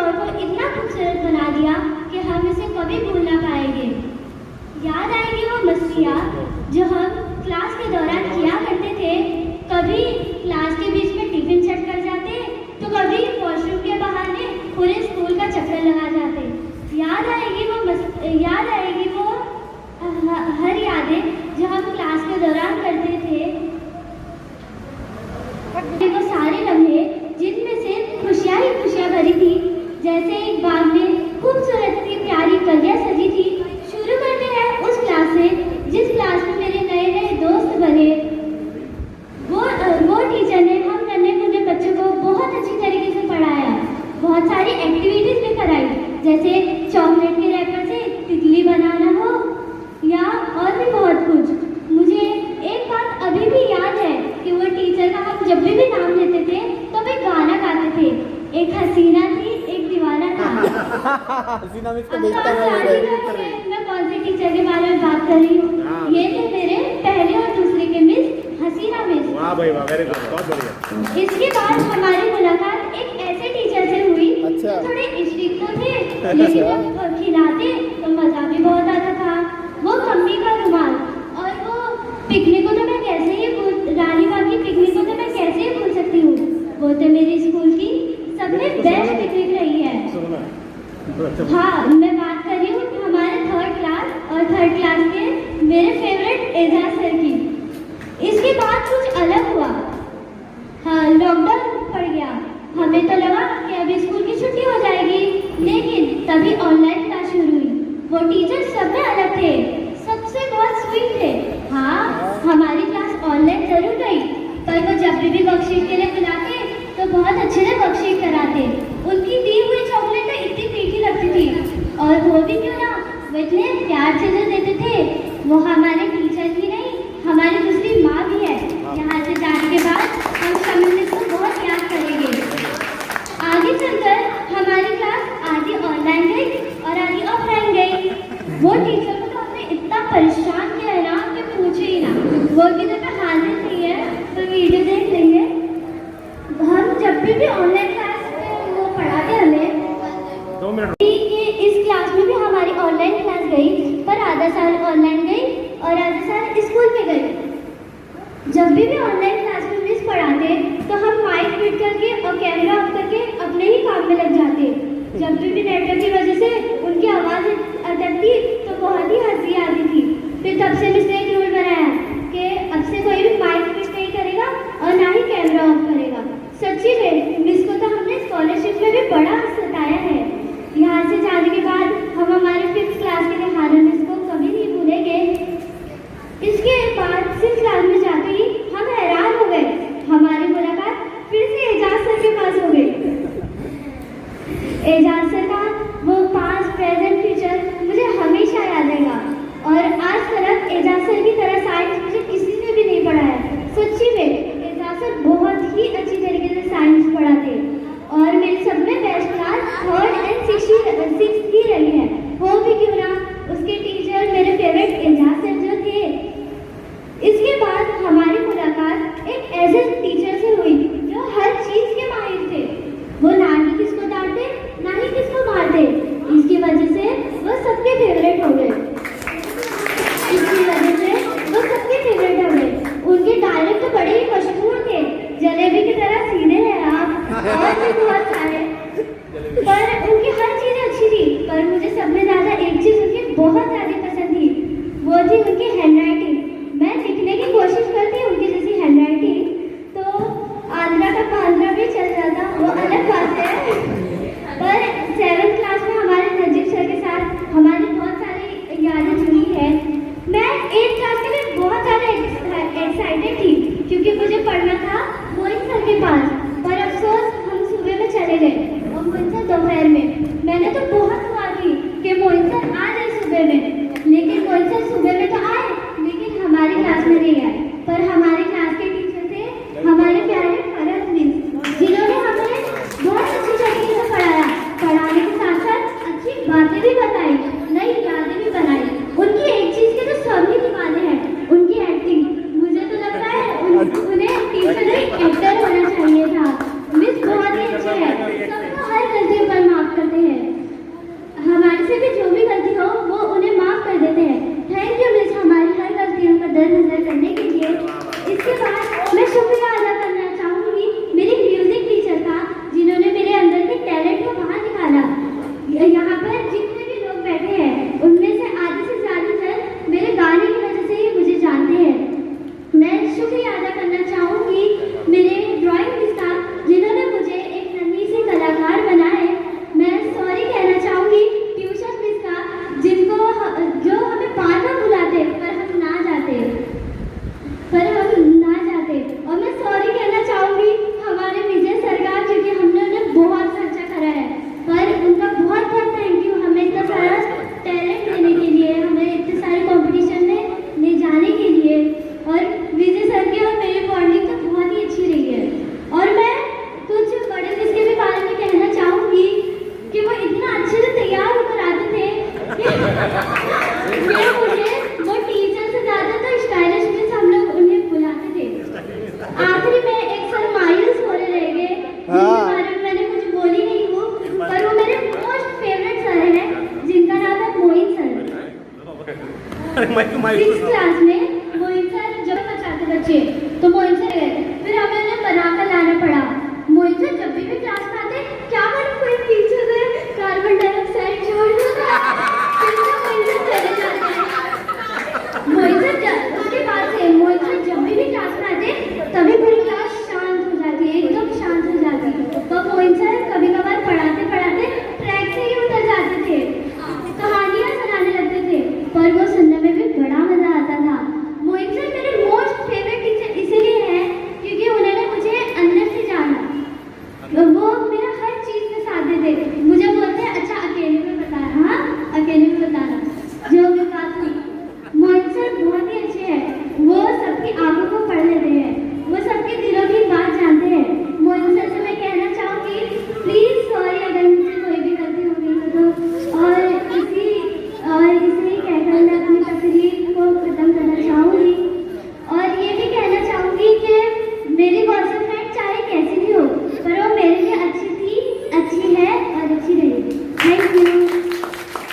दौर को इतना खूबसूरत बना दिया कि हम इसे कभी भूल ना पाएंगे। याद आएगी वो मस्तियाँ जो हम क्लास के दौरान किया करते थे। कभी क्लास के बीच में टिफिन सेट कर जाते, तो कभी वॉशरूम के बहाने पूरे स्कूल का चक्कर लगा जाते। याद आएगी वो हर यादें जो हम क्लास के दौरान करते थे। वो सारे लम्हे जिनमें से खुशियाँ ही खुशियाँ भरी थी। जैसे एक बाग में खूबसूरत सी प्यारी कलियाँ सजी थी। शुरू करते हैं उस क्लास से जिस क्लास में मेरे नए नए दोस्त बने। वो टीचर ने हम नन्हे मुन्ने बच्चों को बहुत अच्छी तरीके से पढ़ाया। बहुत सारी एक्टिविटीज भी कराई, जैसे चॉकलेट के रैपर से तितली बनाना हो या और भी बहुत कुछ। मुझे एक बात अभी भी याद है कि वो टीचर का हम जब भी नाम लेते थे तो वे गाना गाते थे। एक हसीना थी एक दीवाना था। हसीना में इसको देखता है। मैं कौन से टीचर के बारे में बात कर रही हूँ? ये थे मेरे पहले और दूसरे के मिस हसीना मिस। वाह भाई वाह, वेरी गुड, बहुत बढ़िया। इसके बाद हमारी मुलाकात एक ऐसे टीचर से हुई जो थोड़े स्ट्रिक्ट तो थे, लेकिन वो खिलाते तो मजा भी बहुत आता था। वो मम्मी का रुमाल और वो पिकनिक को तो मैं कैसे ही रानी बाग की पिकनिक को तो मैं कैसे ही भूल सकती हूँ। वो तो मेरी स्कूल की सबसे बेस्ट पिकनिक रही है। हाँ, मैं बात कर रही हूँ हमारे थर्ड क्लास के मेरे फेवरेट एजाज सर की। इसके बाद कुछ अलग हुआ। हाँ, लॉकडाउन पड़ गया। हमें तो लगा कि अभी स्कूल की छुट्टी हो जाएगी, लेकिन तभी ऑनलाइन क्लास शुरू हुई। वो टीचर सब में अलग थे, सबसे बहुत स्वीट थे। हाँ, हमारी क्लास ऑनलाइन जरूर गई, पर वो जब भी वर्कशीट के लिए बुलाते तो बहुत अच्छे से वर्कशीट कराते। उनकी दी हुई चॉकलेट इतनी मीठी लगती थी, और वो भी क्यों ना, वो इतने प्यार से जो देते थे। वो हमारे टीचर ही नहीं, हमारी दूसरी माँ भी है। यहाँ से जाने के बाद हम शमील को बहुत याद करेंगे। आगे चलकर हमारी क्लास आधी ऑनलाइन गई और आधी ऑफलाइन गई। वो टीचर को तो हमने इतना परेशान किया है ना कि पूछे ही ना। वो किधर पे हाजिर नहीं है तो वीडियो देख लेंगे। हम जब भी ऑनलाइन क्लास में वो पढ़ाते हमें 2 मिनट कि इस क्लास में भी हमारी ऑनलाइन क्लास गई, पर आधा साल ऑनलाइन गई और आधा साल स्कूल में गई। जब भी ऑनलाइन क्लास में मिस पढ़ाते तो हम माइक म्यूट करके और कैमरा ऑफ करके अपने ही काम में लग जाते। जब भी नेटवर्क की वजह से उनकी आवाज़ अटकती तो बहुत ही हंसी आती थी। फिर तब से मिस ने एक रूल बनाया कि अब से कोई भी माइक म्यूट नहीं करेगा और ना ही कैमरा ऑफ करेगा। सच्ची में मिस को तो हमने स्कॉलरशिप में भी बड़ा सताया है। यहाँ से जाने के बाद हम हमारे 5th क्लास के हारून मिस को कभी नहीं भूलेंगे। इसके बाद 6th क्लास में जाते ही हम हैरान हो गए। हमारी मुलाकात फिर से एजाज सर के पास हो गई। एजाज सर का वो पास्ट प्रेजेंट फ्यूचर मुझे हमेशा याद रहेगा। और आज तरफ एजाज सर बच्चे